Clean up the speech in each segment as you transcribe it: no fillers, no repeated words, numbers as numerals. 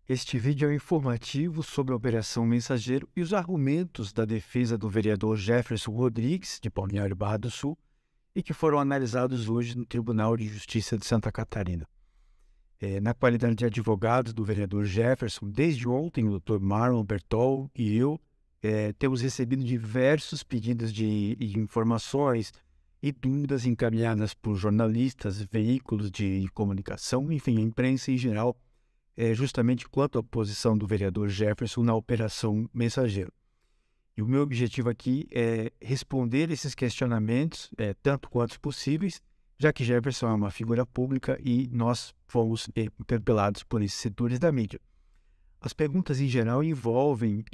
Este vídeo é informativo sobre a Operação Mensageiro e os argumentos da defesa do vereador Jefferson Rodrigues, de Balneário Barra do Sul, e que foram analisados hoje no Tribunal de Justiça de Santa Catarina. Na qualidade de advogados do vereador Jefferson, desde ontem o Dr. Marlon Bertol e eu temos recebido diversos pedidos de informações e dúvidas encaminhadas por jornalistas, veículos de comunicação, enfim, a imprensa em geral, justamente quanto à posição do vereador Jefferson na Operação Mensageiro. E o meu objetivo aqui é responder esses questionamentos, tanto quanto possíveis, já que Jefferson é uma figura pública e nós fomos interpelados por esses setores da mídia. As perguntas, em geral, envolvem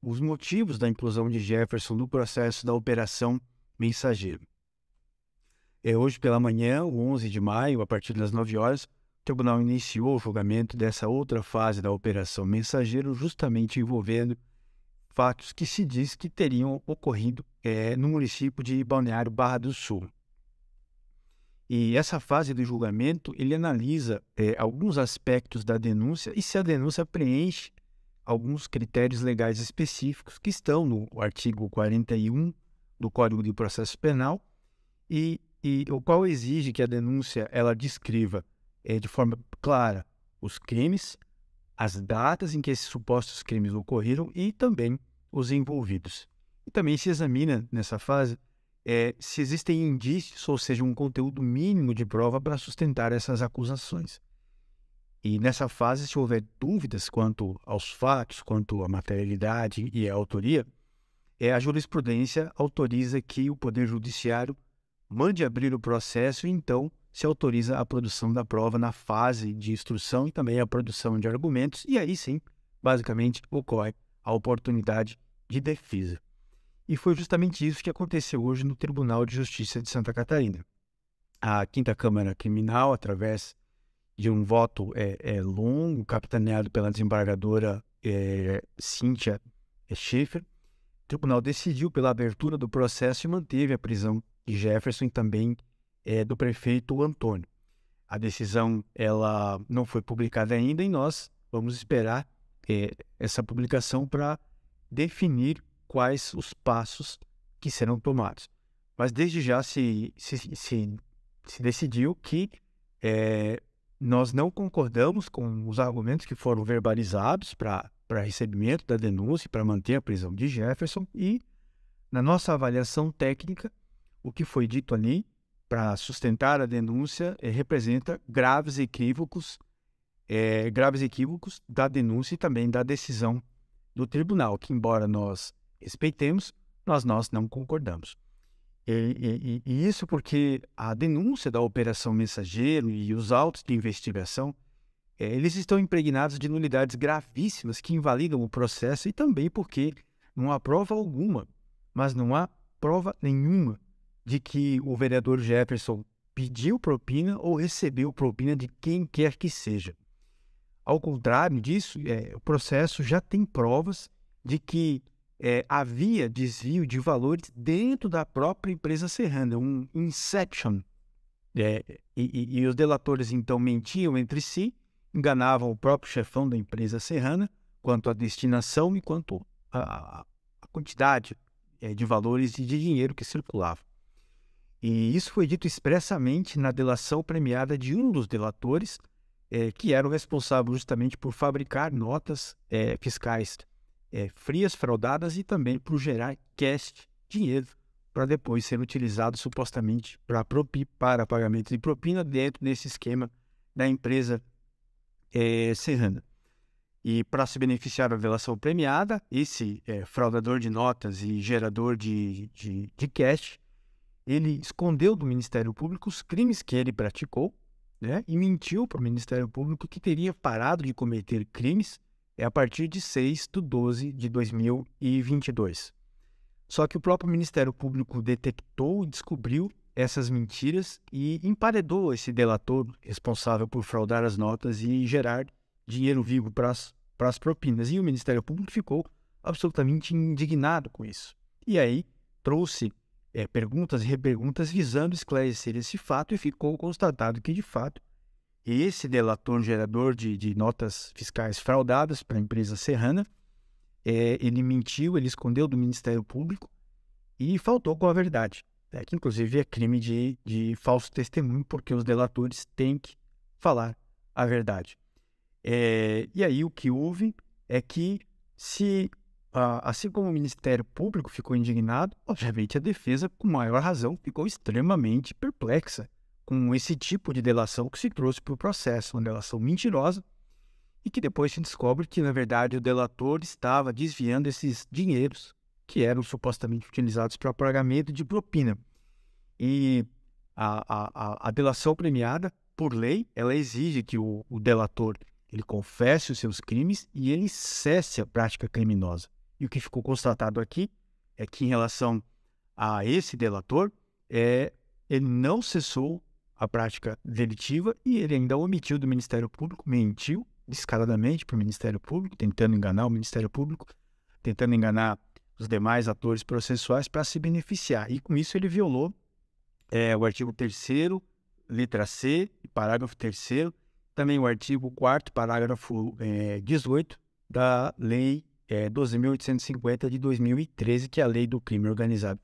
os motivos da inclusão de Jefferson no processo da Operação Mensageiro. Hoje pela manhã, o 11 de maio, a partir das 9 horas, o tribunal iniciou o julgamento dessa outra fase da Operação Mensageiro, justamente envolvendo fatos que se diz que teriam ocorrido no município de Balneário Barra do Sul. E essa fase do julgamento, ele analisa alguns aspectos da denúncia e se a denúncia preenche alguns critérios legais específicos que estão no artigo 41 do Código de Processo Penal e o qual exige que a denúncia ela descreva de forma clara os crimes, as datas em que esses supostos crimes ocorreram e também os envolvidos. E também se examina nessa fase se existem indícios, ou seja, um conteúdo mínimo de prova para sustentar essas acusações. E nessa fase, se houver dúvidas quanto aos fatos, quanto à materialidade e à autoria, a jurisprudência autoriza que o Poder Judiciário mande abrir o processo e então se autoriza a produção da prova na fase de instrução e também a produção de argumentos, e aí sim, basicamente, ocorre a oportunidade de defesa. E foi justamente isso que aconteceu hoje no Tribunal de Justiça de Santa Catarina. A Quinta Câmara Criminal, através de um voto longo, capitaneado pela desembargadora Cíntia Schaefer, o tribunal decidiu pela abertura do processo e manteve a prisão de Jefferson e também do prefeito Antônio. A decisão ela não foi publicada ainda e nós vamos esperar essa publicação para definir quais os passos que serão tomados. Mas desde já se decidiu que nós não concordamos com os argumentos que foram verbalizados para recebimento da denúncia, para manter a prisão de Jefferson e, na nossa avaliação técnica, o que foi dito ali para sustentar a denúncia representa graves equívocos da denúncia e também da decisão do tribunal, que embora nós respeitemos, nós não concordamos. E isso porque a denúncia da Operação Mensageiro e os autos de investigação, eles estão impregnados de nulidades gravíssimas que invalidam o processo e também porque não há prova alguma, mas não há prova nenhuma de que o vereador Jefferson pediu propina ou recebeu propina de quem quer que seja. Ao contrário disso, o processo já tem provas de que havia desvio de valores dentro da própria empresa serrana, um inception. E os delatores, então, mentiam entre si, enganavam o próprio chefão da empresa serrana quanto à destinação e quanto à quantidade de valores e de dinheiro que circulavam. E isso foi dito expressamente na delação premiada de um dos delatores, que era o responsável justamente por fabricar notas fiscais frias, fraudadas e também por gerar cash, dinheiro, para depois ser utilizado supostamente para pagamento de propina dentro desse esquema da empresa serrana. E para se beneficiar da delação premiada, esse fraudador de notas e gerador de cash, ele escondeu do Ministério Público os crimes que ele praticou, e mentiu para o Ministério Público que teria parado de cometer crimes a partir de 6 de 12 de 2022. Só que o próprio Ministério Público detectou e descobriu essas mentiras e emparedou esse delator responsável por fraudar as notas e gerar dinheiro vivo para as propinas. E o Ministério Público ficou absolutamente indignado com isso. E aí trouxe perguntas e reperguntas visando esclarecer esse fato e ficou constatado que, de fato, esse delator gerador de notas fiscais fraudadas para a empresa Serrana, ele mentiu, ele escondeu do Ministério Público e faltou com a verdade, que inclusive é crime de falso testemunho, porque os delatores têm que falar a verdade. E aí o que houve é que, assim como o Ministério Público ficou indignado, obviamente a defesa, com maior razão, ficou extremamente perplexa com esse tipo de delação que se trouxe para o processo, uma delação mentirosa, e que depois se descobre que, na verdade, o delator estava desviando esses dinheiros que eram supostamente utilizados para pagamento de propina. E a delação premiada, por lei, ela exige que o delator ele confesse os seus crimes e ele cesse a prática criminosa. E o que ficou constatado aqui é que, em relação a esse delator, ele não cessou a prática delitiva e ele ainda omitiu do Ministério Público, mentiu descaradamente para o Ministério Público, tentando enganar o Ministério Público, tentando enganar os demais atores processuais para se beneficiar. E com isso ele violou o artigo 3º, letra C, parágrafo 3º, também o artigo 4º, parágrafo 18 da Lei 12.850 de 2013, que é a Lei do Crime Organizado.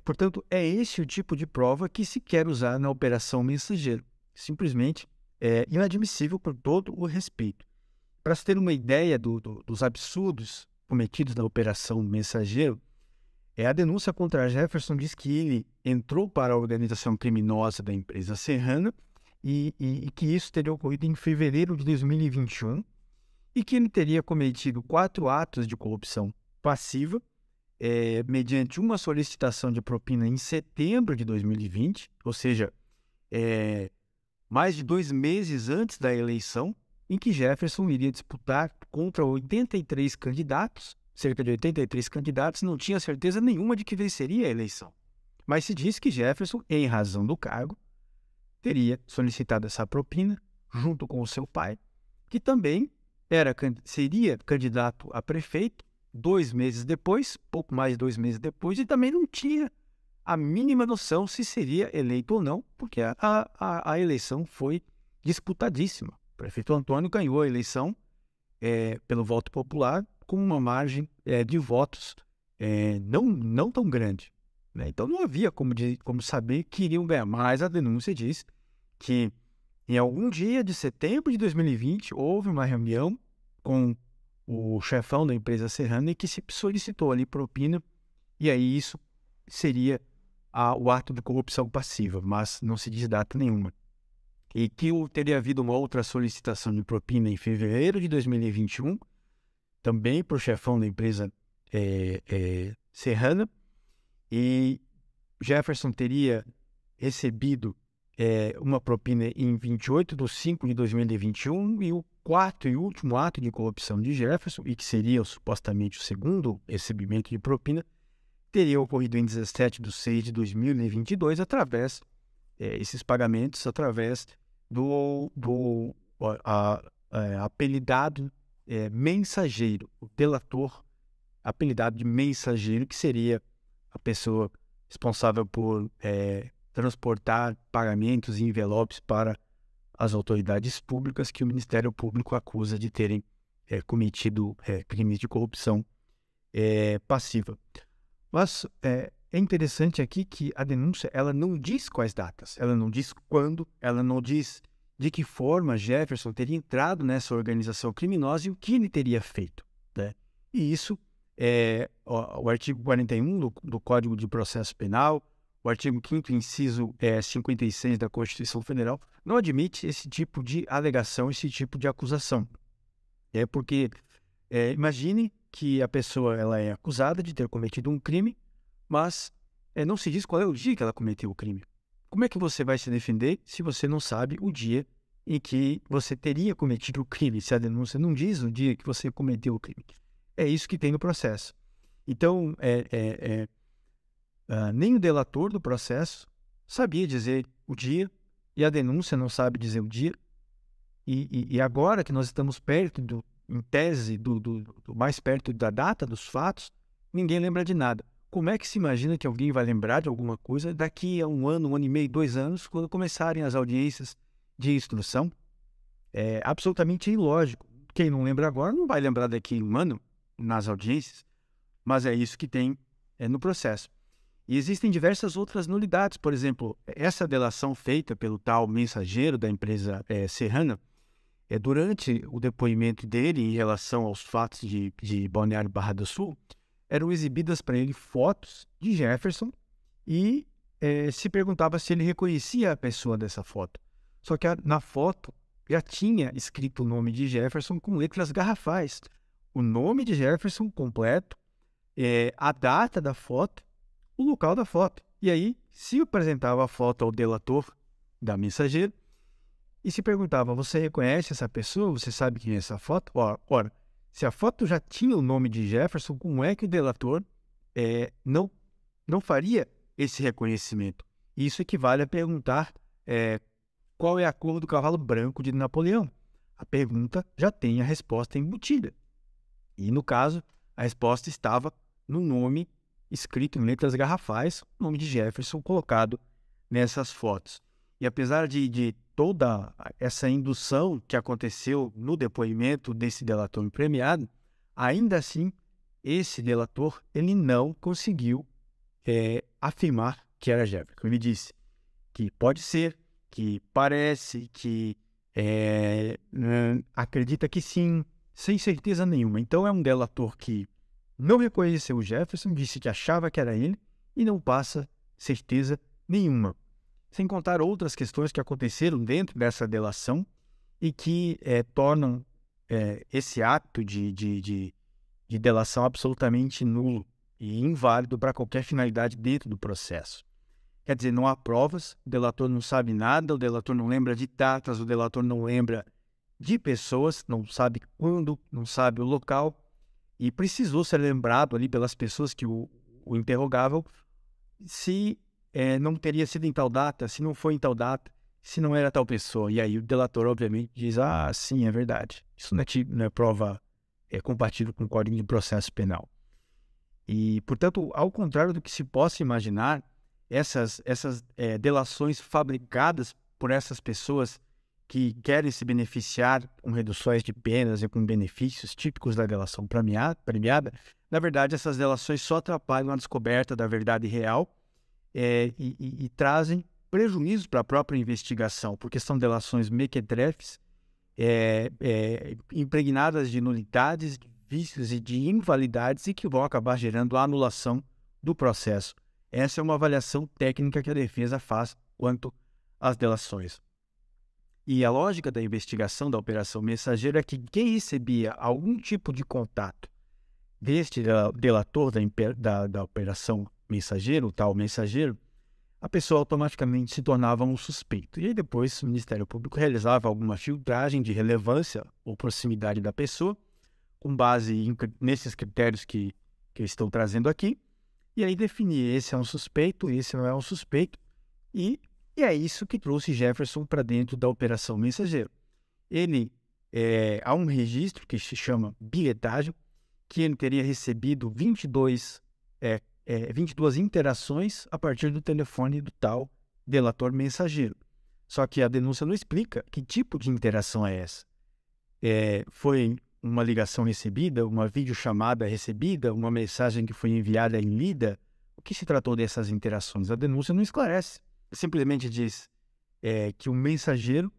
Portanto, é esse o tipo de prova que se quer usar na Operação Mensageiro. Simplesmente é inadmissível com todo o respeito. Para se ter uma ideia dos absurdos cometidos na Operação Mensageiro, a denúncia contra Jefferson diz que ele entrou para a organização criminosa da empresa Serrana e que isso teria ocorrido em fevereiro de 2021 e que ele teria cometido 4 atos de corrupção passiva mediante uma solicitação de propina em setembro de 2020, ou seja, mais de 2 meses antes da eleição, em que Jefferson iria disputar contra 83 candidatos, cerca de 83 candidatos, não tinha certeza nenhuma de que venceria a eleição. Mas se diz que Jefferson, em razão do cargo, teria solicitado essa propina junto com o seu pai, que também seria candidato a prefeito 2 meses depois, pouco mais de 2 meses depois, e também não tinha a mínima noção se seria eleito ou não, porque a eleição foi disputadíssima. O prefeito Antônio ganhou a eleição pelo voto popular com uma margem de votos não tão grande, né? Então não havia como saber que iriam ganhar. Mas a denúncia diz que em algum dia de setembro de 2020 houve uma reunião com o chefão da empresa Serrana e que se solicitou ali propina, e aí isso seria o ato de corrupção passiva, mas não se diz data nenhuma. E que teria havido uma outra solicitação de propina em fevereiro de 2021, também para o chefão da empresa Serrana, e Jefferson teria recebido uma propina em 28/5 de 2021, e o quarto e último ato de corrupção de Jefferson, e que seria supostamente o segundo recebimento de propina, teria ocorrido em 17/6 de 2022, através esses pagamentos através do apelidado mensageiro, o delator apelidado de mensageiro, que seria a pessoa responsável por transportar pagamentos e envelopes para as autoridades públicas que o Ministério Público acusa de terem cometido crimes de corrupção passiva. Mas é interessante aqui que a denúncia ela não diz quais datas, ela não diz quando, ela não diz de que forma Jefferson teria entrado nessa organização criminosa e o que ele teria feito, né? E isso o artigo 41 do Código de Processo Penal, o artigo 5º, inciso 56 da Constituição Federal, não admite esse tipo de alegação, esse tipo de acusação. Porque imagine que a pessoa ela é acusada de ter cometido um crime, mas não se diz qual é o dia que ela cometeu o crime. Como é que você vai se defender se você não sabe o dia em que você teria cometido o crime, se a denúncia não diz o dia que você cometeu o crime? É isso que tem no processo. Então, nem o delator do processo sabia dizer o dia, e a denúncia não sabe dizer o dia, e agora que nós estamos perto, em tese, mais perto da data dos fatos, ninguém lembra de nada. Como é que se imagina que alguém vai lembrar de alguma coisa daqui a 1 ano, 1 ano e meio, 2 anos, quando começarem as audiências de instrução é absolutamente ilógico. Quem não lembra agora não vai lembrar daqui um ano nas audiências, mas é isso que tem no processo. E existem diversas outras nulidades, por exemplo, essa delação feita pelo tal mensageiro da empresa Serrana, durante o depoimento dele em relação aos fatos de Balneário Barra do Sul, eram exibidas para ele fotos de Jefferson e se perguntava se ele reconhecia a pessoa dessa foto. Só que na foto já tinha escrito o nome de Jefferson com letras garrafais. O nome de Jefferson completo, a data da foto, o local da foto. E aí, se apresentava a foto ao delator da mensageira e se perguntava, você reconhece essa pessoa? Você sabe quem é essa foto? Ora, se a foto já tinha o nome de Jefferson, como é que o delator não faria esse reconhecimento? Isso equivale a perguntar qual é a cor do cavalo branco de Napoleão. A pergunta já tem a resposta embutida. E, no caso, a resposta estava no nome escrito em letras garrafais, o nome de Jefferson colocado nessas fotos. E apesar de toda essa indução que aconteceu no depoimento desse delator premiado, ainda assim, esse delator ele não conseguiu afirmar que era Jefferson. Ele disse que pode ser, que parece, que acredita que sim, sem certeza nenhuma. Então é um delator que não reconheceu o Jefferson, disse que achava que era ele e não passa certeza nenhuma. Sem contar outras questões que aconteceram dentro dessa delação e que tornam esse ato de delação absolutamente nulo e inválido para qualquer finalidade dentro do processo. Quer dizer, não há provas, o delator não sabe nada, o delator não lembra de datas, o delator não lembra de pessoas, não sabe quando, não sabe o local, e precisou ser lembrado ali pelas pessoas que o interrogavam se não teria sido em tal data, se não foi em tal data, se não era tal pessoa. E aí o delator, obviamente, diz, sim, é verdade. Isso não é prova compatível com o Código de Processo Penal. E, portanto, ao contrário do que se possa imaginar, essas delações fabricadas por essas pessoas que querem se beneficiar com reduções de penas e com benefícios típicos da delação premiada, na verdade, essas delações só atrapalham a descoberta da verdade real e trazem prejuízo para a própria investigação, porque são delações mequetrefes, impregnadas de nulidades, de vícios e de invalidades e que vão acabar gerando a anulação do processo. Essa é uma avaliação técnica que a defesa faz quanto às delações. E a lógica da investigação da Operação Mensageiro é que quem recebia algum tipo de contato deste delator da Operação Mensageiro, o tal mensageiro, a pessoa automaticamente se tornava um suspeito. E aí depois o Ministério Público realizava alguma filtragem de relevância ou proximidade da pessoa, com base nesses critérios que eu estou trazendo aqui, e aí definir esse é um suspeito, esse não é um suspeito, e é isso que trouxe Jefferson para dentro da Operação Mensageiro. Há um registro que se chama bilhetagem, que ele teria recebido 22 interações a partir do telefone do tal delator mensageiro. Só que a denúncia não explica que tipo de interação é essa. Foi uma ligação recebida, uma videochamada recebida, uma mensagem que foi enviada e lida? O que se tratou dessas interações? A denúncia não esclarece. Simplesmente diz que o mensageiro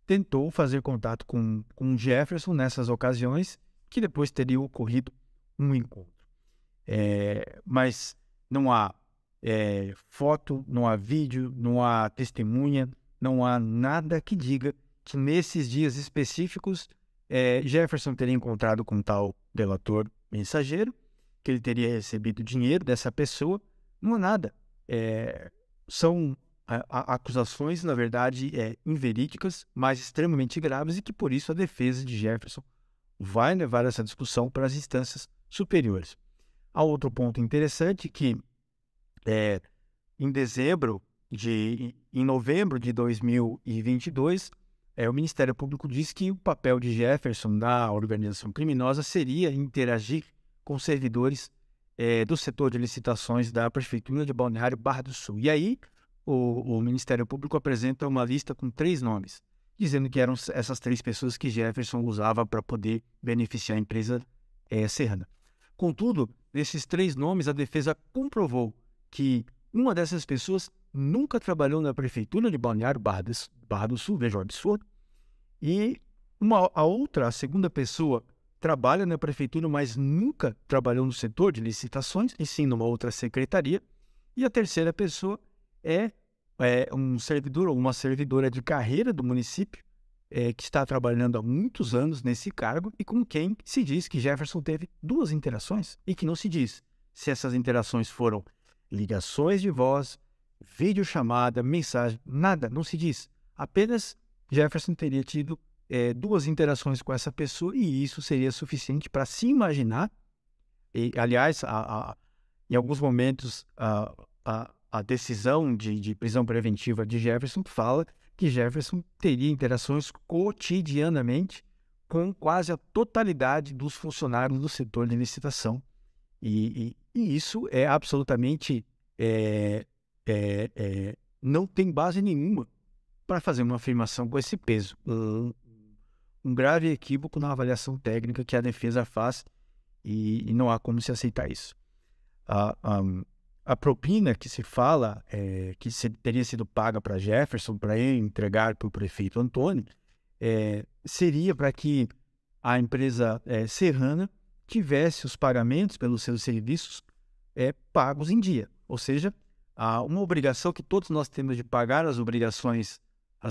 tentou fazer contato com Jefferson nessas ocasiões, que depois teria ocorrido um encontro. Mas não há foto, não há vídeo, não há testemunha, não há nada que diga que nesses dias específicos Jefferson teria encontrado com tal delator mensageiro, que ele teria recebido dinheiro dessa pessoa. Não há nada. São acusações, na verdade, inverídicas, mas extremamente graves e que, por isso, a defesa de Jefferson vai levar essa discussão para as instâncias superiores. Há outro ponto interessante que, em novembro de 2022, o Ministério Público diz que o papel de Jefferson na organização criminosa seria interagir com servidores do setor de licitações da Prefeitura de Balneário Barra do Sul. E aí, o Ministério Público apresenta uma lista com 3 nomes, dizendo que eram essas 3 pessoas que Jefferson usava para poder beneficiar a empresa Serrana. Contudo, nesses 3 nomes, a defesa comprovou que uma dessas pessoas nunca trabalhou na prefeitura de Balneário Barra do Sul, veja o absurdo, e a segunda pessoa, trabalha na prefeitura, mas nunca trabalhou no setor de licitações, e sim numa outra secretaria. E a terceira pessoa é um servidor ou uma servidora de carreira do município, que está trabalhando há muitos anos nesse cargo e com quem se diz que Jefferson teve 2 interações e que não se diz se essas interações foram ligações de voz, videochamada, mensagem, nada, não se diz. Apenas Jefferson teria tido 2 interações com essa pessoa e isso seria suficiente para se imaginar. E, aliás, em alguns momentos, a decisão de prisão preventiva de Jefferson fala que Jefferson teria interações cotidianamente com quase a totalidade dos funcionários do setor de licitação. E isso é absolutamente... não tem base nenhuma para fazer uma afirmação com esse peso. Um grave equívoco na avaliação técnica que a defesa faz e não há como se aceitar isso. A propina que se fala que teria sido paga para Jefferson para ele entregar para o prefeito Antônio seria para que a empresa Serrana tivesse os pagamentos pelos seus serviços pagos em dia. Ou seja, uma obrigação que todos nós temos de pagar as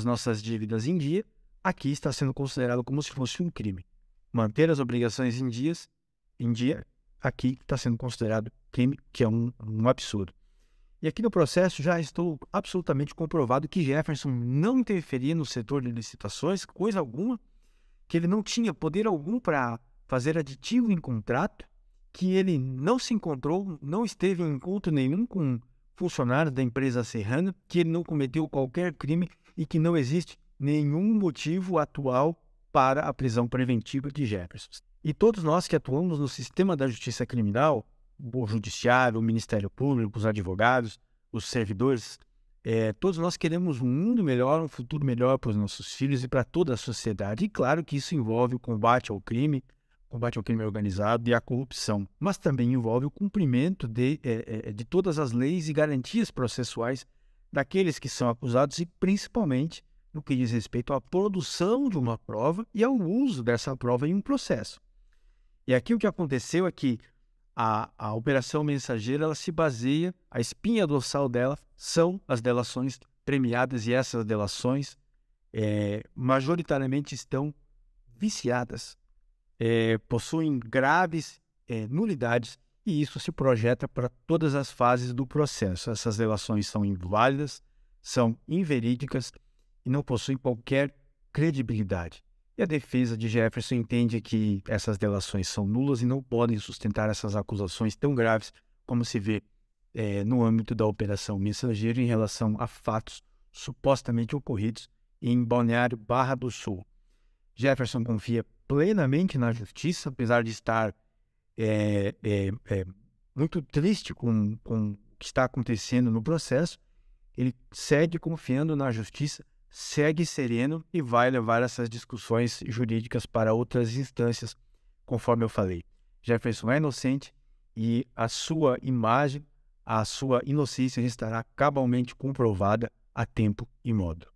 nossas dívidas em dia, aqui está sendo considerado como se fosse um crime. Manter as obrigações em dia, aqui está sendo considerado crime, que é um absurdo. E aqui no processo já estou absolutamente comprovado que Jefferson não interferia no setor de licitações, coisa alguma, que ele não tinha poder algum para fazer aditivo em contrato, que ele não se encontrou, não esteve em encontro nenhum com funcionários da empresa Serrana, que ele não cometeu qualquer crime e que não existe nenhum motivo atual para a prisão preventiva de Jefferson. E todos nós que atuamos no sistema da justiça criminal, o judiciário, o Ministério Público, os advogados, os servidores, todos nós queremos um mundo melhor, um futuro melhor para os nossos filhos e para toda a sociedade. E claro que isso envolve o combate ao crime organizado e à corrupção, mas também envolve o cumprimento de todas as leis e garantias processuais daqueles que são acusados e principalmente no que diz respeito à produção de uma prova e ao uso dessa prova em um processo. E aqui o que aconteceu é que a Operação Mensageiro, ela se baseia, a espinha dorsal dela são as delações premiadas e essas delações majoritariamente estão viciadas, possuem graves nulidades e isso se projeta para todas as fases do processo. Essas delações são inválidas, são inverídicas e não possuem qualquer credibilidade. E a defesa de Jefferson entende que essas delações são nulas e não podem sustentar essas acusações tão graves como se vê no âmbito da Operação Mensageiro em relação a fatos supostamente ocorridos em Balneário Barra do Sul. Jefferson confia plenamente na justiça, apesar de estar muito triste com o que está acontecendo no processo. Ele segue confiando na justiça, segue sereno e vai levar essas discussões jurídicas para outras instâncias, conforme eu falei. Jefferson é inocente e a sua imagem, a sua inocência estará cabalmente comprovada a tempo e modo.